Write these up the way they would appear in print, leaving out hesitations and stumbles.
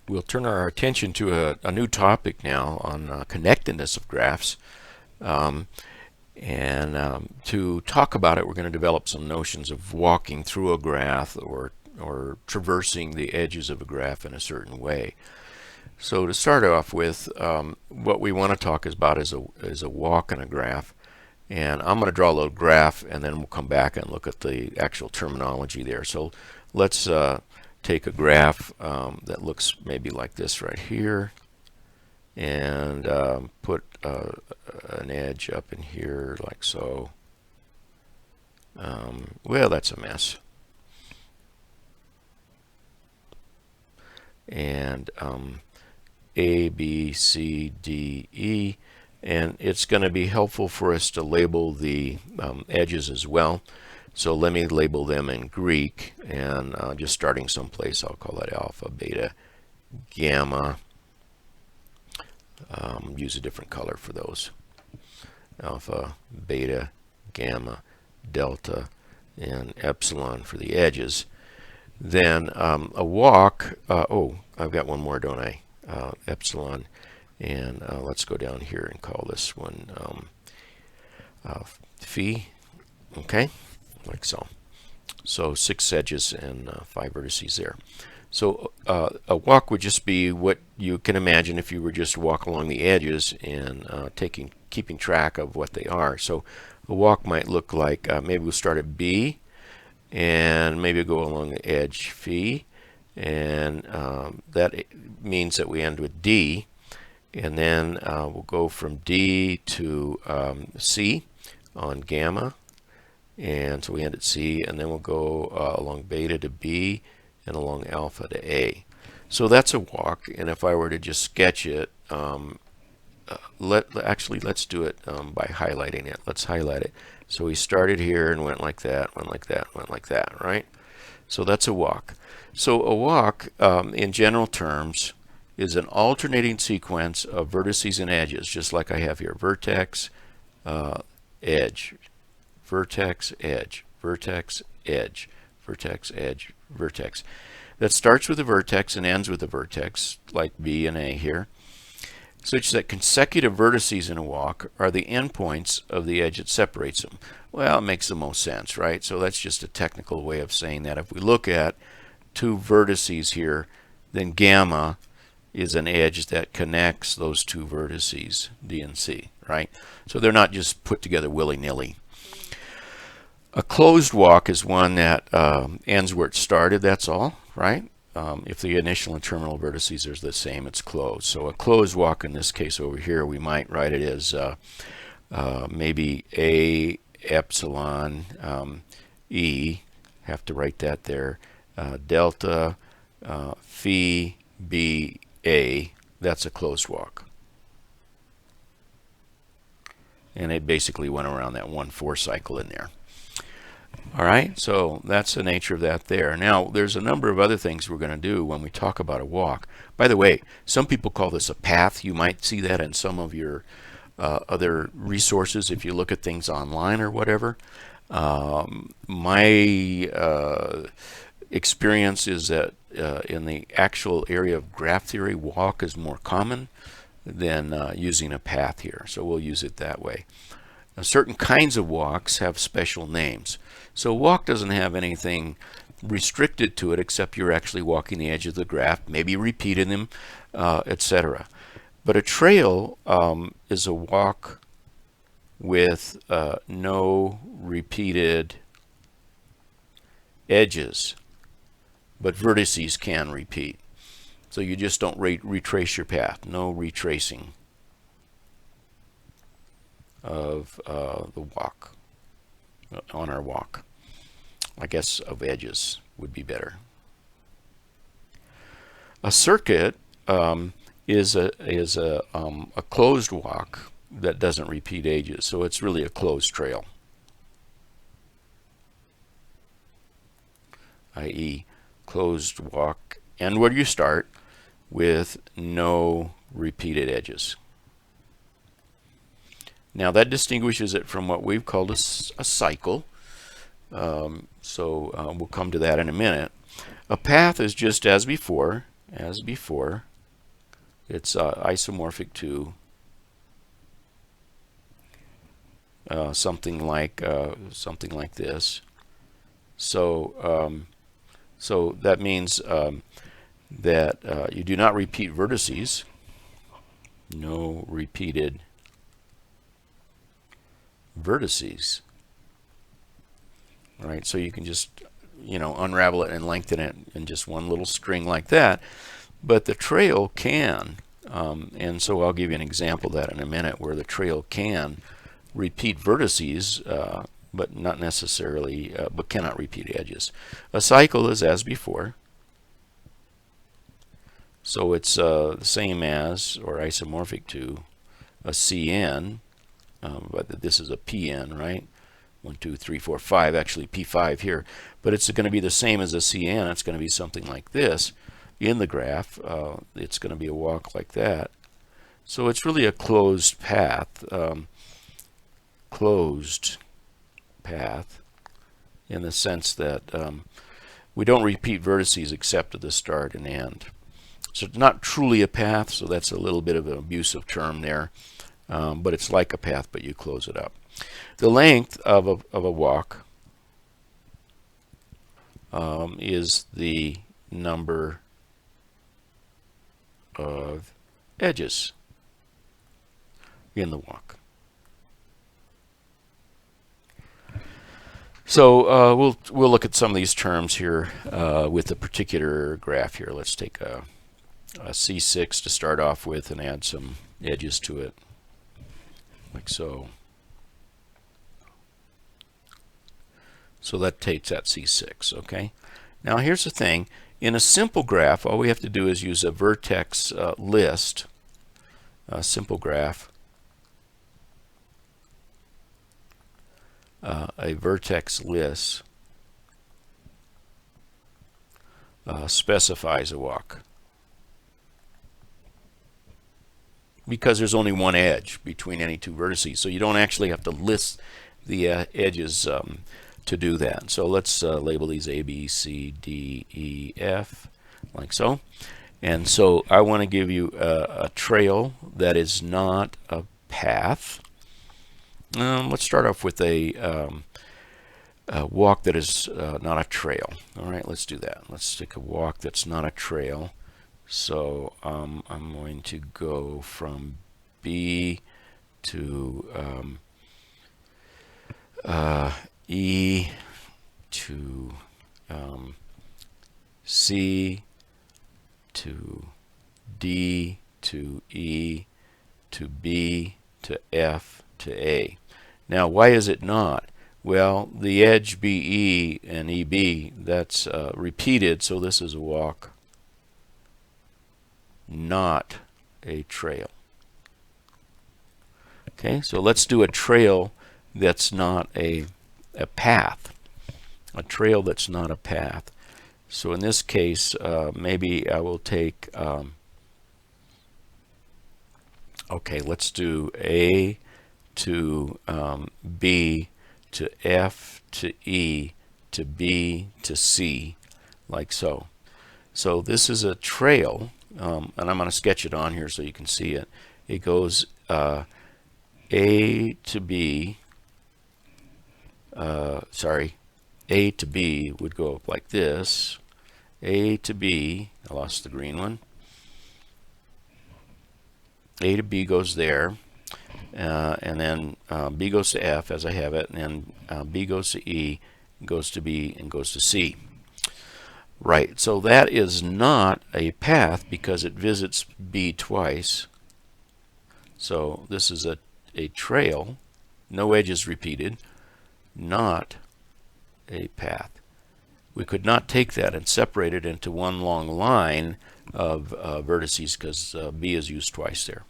we'll turn our attention to a new topic now on connectedness of graphs. Um, to talk about it, we're going to develop some notions of walking through a graph or traversing the edges of a graph in a certain way. So to start off with, what we want to talk about is a walk in a graph. And I'm going to draw a little graph, and then we'll come back and look at the actual terminology there. So let's take a graph that looks maybe like this right here, and put an edge up in here like so. Well, that's a mess. And A, B, C, D, E. And it's going to be helpful for us to label the edges as well. So let me label them in Greek, and just starting someplace, I'll call that alpha, beta, gamma. Use a different color for those. Alpha, beta, gamma, delta, and epsilon for the edges. Then a walk, oh, I've got one more, don't I? Epsilon. And let's go down here and call this one phi. Okay, like so. So 6 edges and 5 vertices there. So a walk would just be what you can imagine if you were just to walk along the edges and keeping track of what they are. So a walk might look like maybe we'll start at B, and maybe go along the edge phi, and that means that we end with D. And then we'll go from D to C on gamma, and so we end at C, and then we'll go along beta to B and along alpha to A. So that's a walk, and if I were to just sketch it, let's do it by highlighting it. Let's highlight it. So we started here and went like that, went like that, went like that, right? So that's a walk. So a walk, in general terms, is an alternating sequence of vertices and edges, just like I have here. Vertex, edge, vertex, edge, vertex, edge, vertex, edge, vertex. That starts with a vertex and ends with a vertex, like B and A here, such that consecutive vertices in a walk are the endpoints of the edge that separates them. Well, it makes the most sense, right? So that's just a technical way of saying that. If we look at 2 vertices here, then gamma is an edge that connects those 2 vertices, D and C, right? So they're not just put together willy-nilly. A closed walk is one that ends where it started, that's all, right? If the initial and terminal vertices are the same, it's closed. So a closed walk in this case over here, we might write it as maybe A epsilon E, have to write that there, delta phi B A, that's a closed walk. And it basically went around that 1-4 cycle in there. All right, so that's the nature of that there. Now, there's a number of other things we're going to do when we talk about a walk. By the way, some people call this a path. You might see that in some of your other resources if you look at things online or whatever. My experience is that in the actual area of graph theory, walk is more common than using a path here. So we'll use it that way. Now, certain kinds of walks have special names. So walk doesn't have anything restricted to it except you're actually walking the edge of the graph, maybe repeating them, etc. But a trail is a walk with no repeated edges, but vertices can repeat. So you just don't retrace your path. No retracing of the walk, on our walk. I guess of edges would be better. A circuit is a closed walk that doesn't repeat edges, so it's really a closed trail, i.e. closed walk, and where you start with no repeated edges. Now that distinguishes it from what we've called a cycle. We'll come to that in a minute. A path is just as before, as before. It's isomorphic to something like this. So so that means that you do not repeat vertices. No repeated vertices. All right, so you can just, you know, unravel it and lengthen it in just one little string like that. But the trail can, and so I'll give you an example of that in a minute, where the trail can repeat vertices, but not necessarily, but cannot repeat edges. A cycle is as before. So it's the same as, or isomorphic to, a CN, but this is a PN, right? 1, 2, 3, 4, 5, actually P5 here. But it's going to be the same as a CN. It's going to be something like this in the graph. It's going to be a walk like that. So it's really a closed path. Closed path in the sense that we don't repeat vertices except at the start and end. So it's not truly a path, so that's a little bit of an abusive term there, but it's like a path, but you close it up. The length of a walk is the number of edges in the walk. So we'll look at some of these terms here with a particular graph here. Let's take a C6 to start off with and add some edges to it, like so. So that takes that C6, okay? Now here's the thing. In a simple graph, all we have to do is use a vertex list, a simple graph, a vertex list specifies a walk, because there's only one edge between any two vertices, so you don't actually have to list the edges to do that. So let's label these A, B, C, D, E, F, like so. And so I want to give you a trail that is not a path. Let's start off with a walk that is not a trail. All right, let's do that. Let's take a walk that's not a trail. So I'm going to go from B to E to C to D to E to B to F to A. Now, why is it not? Well, the edge BE and EB, that's repeated, so this is a walk, not a trail. Okay, so let's do a trail that's not a path. A trail that's not a path. So in this case, maybe I will take, okay, let's do A to B to F to E to B to C, like so. So this is a trail, and I'm going to sketch it on here so you can see it. It goes A to B, A to B would go up like this. A to B, I lost the green one. A to B goes there, and then B goes to F as I have it, and then B goes to E, goes to B, and goes to C. Right, so that is not a path because it visits B twice. So this is a trail, no edges repeated, not a path. We could not take that and separate it into one long line of vertices because B is used twice there.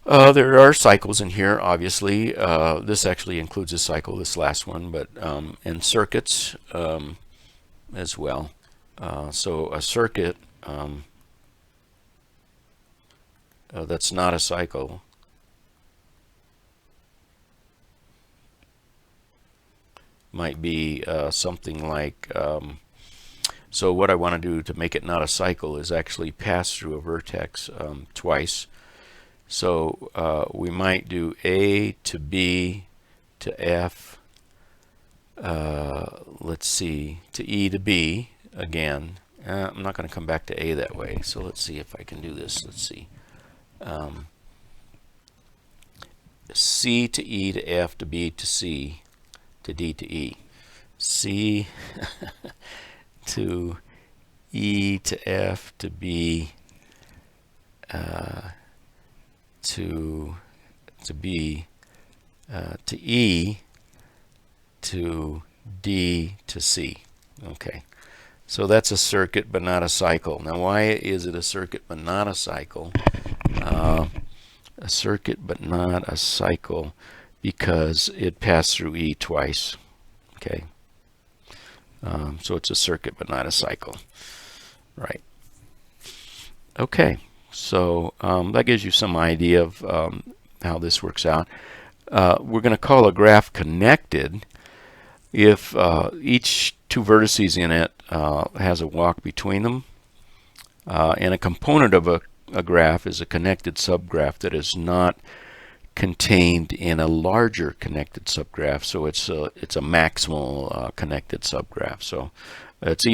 There are cycles in here, obviously. This actually includes a cycle, this last one, but and circuits as well. So a circuit that's not a cycle might be something like So what I want to do to make it not a cycle is actually pass through a vertex twice. So we might do A to B to F, let's see, to E to B again. I'm not going to come back to A that way, so let's see if I can do this. Let's see. C to E to F to B to C to D to E. C to E to F to B to B to E to D to C. Okay, so that's a circuit but not a cycle. Now why is it a circuit but not a cycle? A circuit but not a cycle because it passed through E twice. Okay, so it's a circuit but not a cycle, right? Okay, so that gives you some idea of how this works out. We're going to call a graph connected if each two vertices in it has a walk between them, and a component of a graph is a connected subgraph that is not contained in a larger connected subgraph. So it's a maximal connected subgraph. So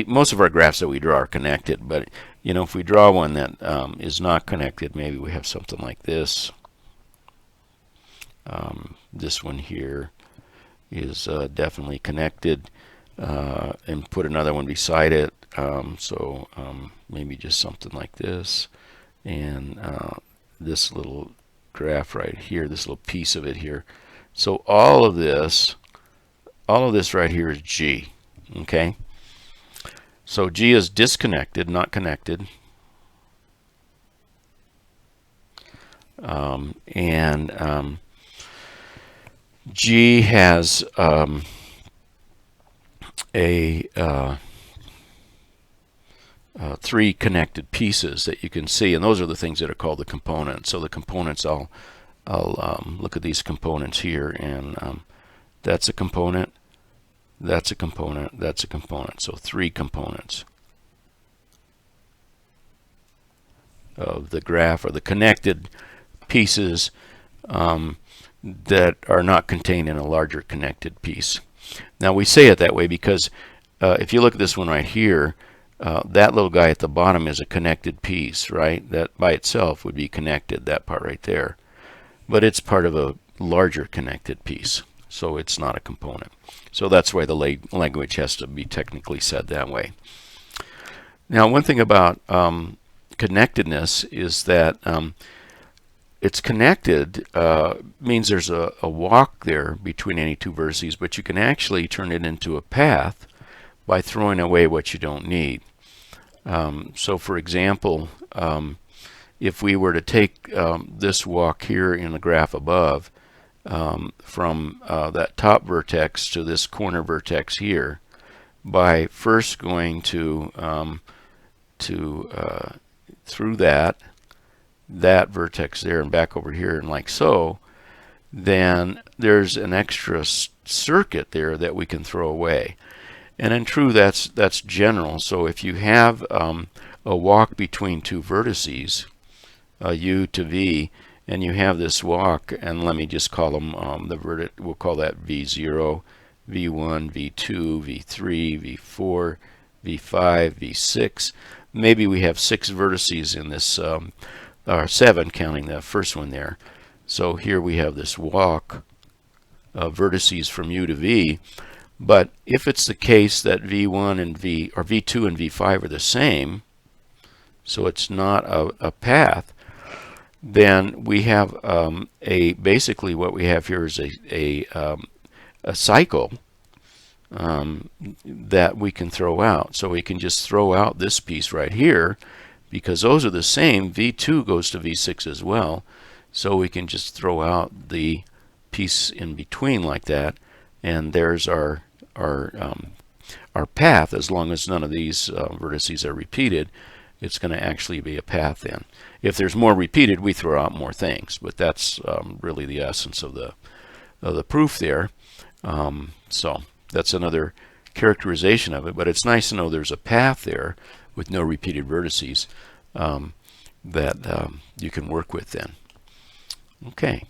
most of our graphs that we draw are connected, but you know, if we draw one that is not connected, maybe we have something like this. This one here is definitely connected, and put another one beside it. So maybe just something like this, and this little graph right here, this little piece of it here. So all of this right here is G. Okay, so G is disconnected, not connected, and G has three connected pieces that you can see, and those are the things that are called the components. So the components, I'll look at these components here, and that's a component, that's a component, that's a component. So three components of the graph are the connected pieces that are not contained in a larger connected piece. Now we say it that way because if you look at this one right here, that little guy at the bottom is a connected piece, right? That by itself would be connected, that part right there. But it's part of a larger connected piece, so it's not a component. So that's why the language has to be technically said that way. Now, one thing about connectedness is that it's connected means there's a walk there between any two vertices, but you can actually turn it into a path by throwing away what you don't need. So for example, if we were to take this walk here in the graph above, from that top vertex to this corner vertex here, by first going to through that vertex there and back over here and like so, then there's an extra circuit there that we can throw away. And in true, that's general. So if you have a walk between two vertices, U to V, and you have this walk, and let me just call them we'll call that V0, V1, V2, V3, V4, V5, V6. Maybe we have 6 vertices in this, or 7 counting the first one there. So here we have this walk of vertices from U to V. But if it's the case that V1 and V2 and V5 are the same, so it's not a path, then we have basically what we have here is a cycle that we can throw out. So we can just throw out this piece right here because those are the same. V2 goes to V6 as well, so we can just throw out the piece in between like that, and there's our path. As long as none of these vertices are repeated, it's going to actually be a path then. If there's more repeated, we throw out more things, but that's really the essence of the proof there. So that's another characterization of it, but it's nice to know there's a path there with no repeated vertices that you can work with then. Okay.